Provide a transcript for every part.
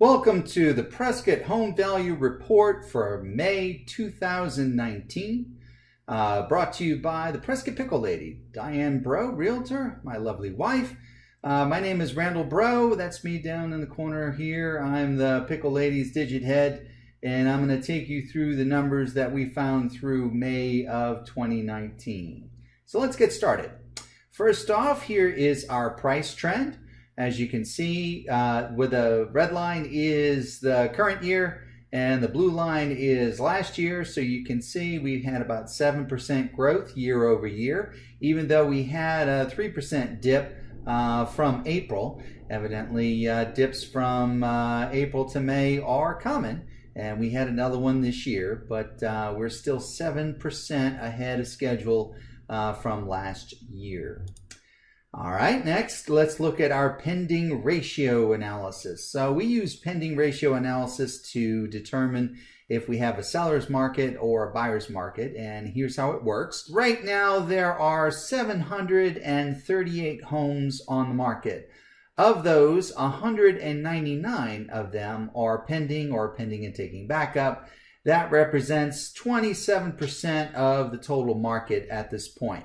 Welcome to the Prescott Home Value Report for May 2019, brought to you by the Prescott Pickle Lady, Diane Bro, Realtor, my lovely wife. My name is Randall Bro. That's me down in the corner here. I'm the Pickle Lady's digit head, and I'm going to take you through the numbers that we found through May of 2019. So let's get started. First off, here is our price trend. As you can see, with the red line is the current year and the blue line is last year. So you can see we've had about 7% growth year over year, even though we had a 3% dip from April. Evidently, dips from April to May are common, and we had another one this year, but we're still 7% ahead of schedule from last year. All right, next, let's look at our pending ratio analysis. So we use pending ratio analysis to determine if we have a seller's market or a buyer's market, and here's how it works. Right now, there are 738 homes on the market. Of those, 199 of them are pending or pending and taking backup. That represents 27% of the total market at this point.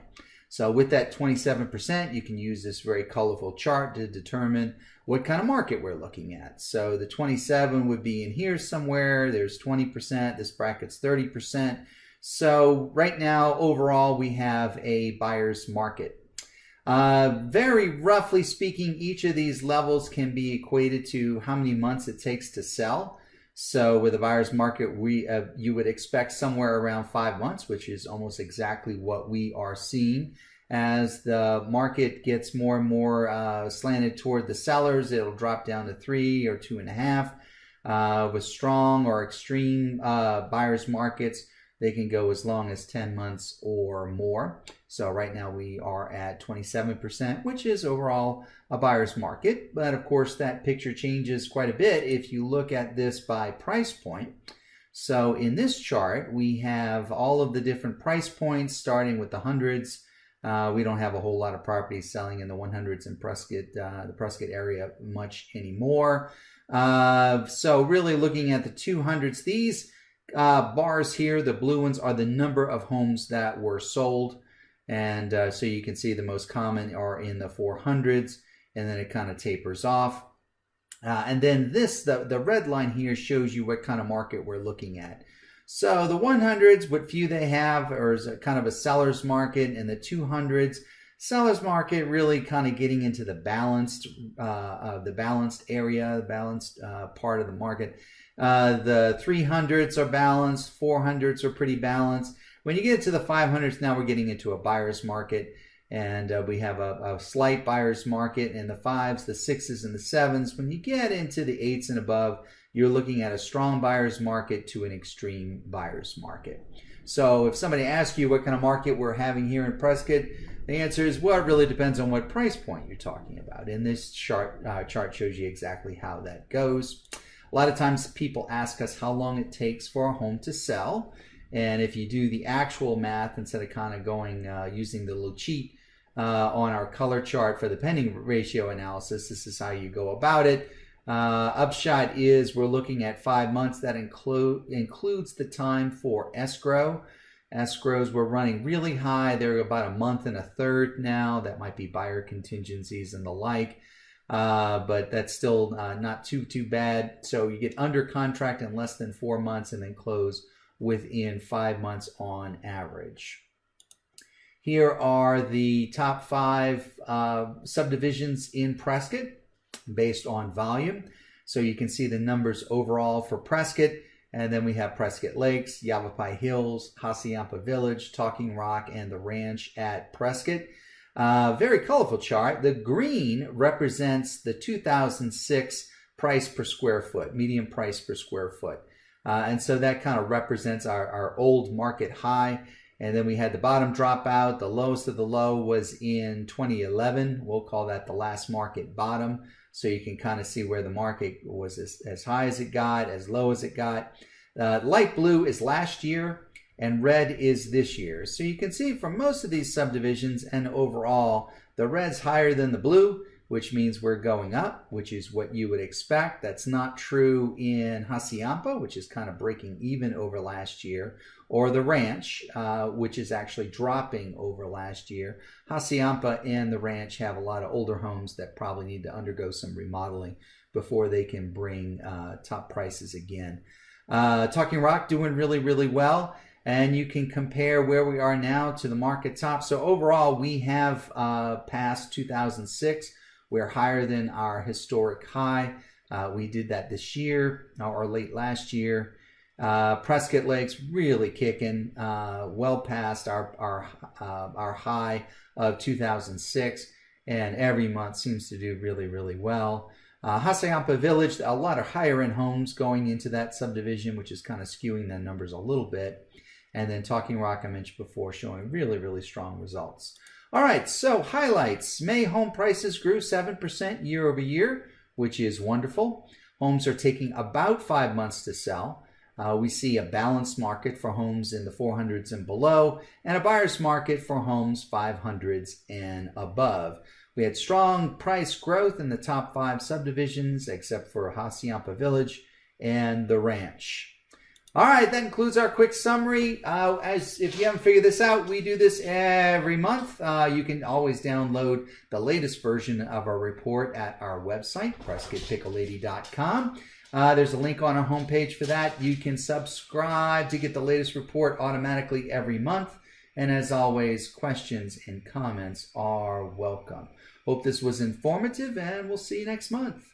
So with that 27%, you can use this very colorful chart to determine what kind of market we're looking at. So the 27 would be in here somewhere. There's 20%. This bracket's 30%. So right now, overall, we have a buyer's market. Very roughly speaking, each of these levels can be equated to how many months it takes to sell. So with a buyer's market, you would expect somewhere around 5 months, which is almost exactly what we are seeing. As the market gets more and more slanted toward the sellers, it'll drop down to 3 or 2.5. With strong or extreme buyer's markets, they can go as long as 10 months or more. So right now we are at 27%, which is overall a buyer's market. But of course, that picture changes quite a bit if you look at this by price point. So in this chart, we have all of the different price points starting with the hundreds. We don't have a whole lot of properties selling in the 100s in Prescott, the Prescott area much anymore. So really looking at the 200s, these bars here, the blue ones, are the number of homes that were sold. And so you can see the most common are in the 400s, and then it kind of tapers off. And then this, the red line here shows you what kind of market we're looking at. So the 100s, what few they have, or is a kind of a seller's market, and the 200s, seller's market really kind of getting into the balanced area, the balanced part of the market. The 300s are balanced, 400s are pretty balanced. When you get to the 500s, now we're getting into a buyer's market, and we have a slight buyer's market in the 5s, the 6s, and the 7s. When you get into the 8s and above, you're looking at a strong buyer's market to an extreme buyer's market. So if somebody asks you what kind of market we're having here in Prescott, the answer is, well, it really depends on what price point you're talking about. And this chart shows you exactly how that goes. A lot of times people ask us how long it takes for a home to sell. And if you do the actual math, instead of kind of going using the little cheat on our color chart for the pending ratio analysis, this is how you go about it. Upshot is we're looking at 5 months. That includes the time for escrow. Escrows were running really high. They're about a month and a third now. That might be buyer contingencies and the like. But that's still not too bad. So you get under contract in less than 4 months and then close within 5 months on average. Here are the top 5 subdivisions in Prescott based on volume. So you can see the numbers overall for Prescott, and then we have Prescott Lakes, Yavapai Hills, Hassayampa Village, Talking Rock, and the Ranch at Prescott. Very colorful chart. The green represents the 2006 price per square foot, median price per square foot. And so that kind of represents our old market high. And then we had the bottom drop out. The lowest of the low was in 2011. We'll call that the last market bottom. So you can kind of see where the market was as high as it got, as low as it got. Light blue is last year, and red is this year. So you can see from most of these subdivisions and overall, the red's higher than the blue, which means we're going up, which is what you would expect. That's not true in Hacienda, which is kind of breaking even over last year, or the ranch, which is actually dropping over last year. Hacienda and the ranch have a lot of older homes that probably need to undergo some remodeling before they can bring top prices again. Talking Rock doing really, really well. And you can compare where we are now to the market top. So overall, we have passed 2006. We're higher than our historic high. We did that this year or late last year. Prescott Lake's really kicking, well past our high of 2006, and every month seems to do really, really well. Hacienda Village, a lot of higher end homes going into that subdivision, which is kind of skewing the numbers a little bit. And then Talking Rock, I mentioned before, showing really, really strong results. All right, so highlights. May home prices grew 7% year over year, which is wonderful. Homes are taking about 5 months to sell. We see a balanced market for homes in the 400s and below, and a buyer's market for homes 500s and above. We had strong price growth in the top 5 subdivisions, except for Hacienda Village and the ranch. All right, that concludes our quick summary. If you haven't figured this out, we do this every month. You can always download the latest version of our report at our website, PrescottPickleLady.com. There's a link on our homepage for that. You can subscribe to get the latest report automatically every month. And as always, questions and comments are welcome. Hope this was informative, and we'll see you next month.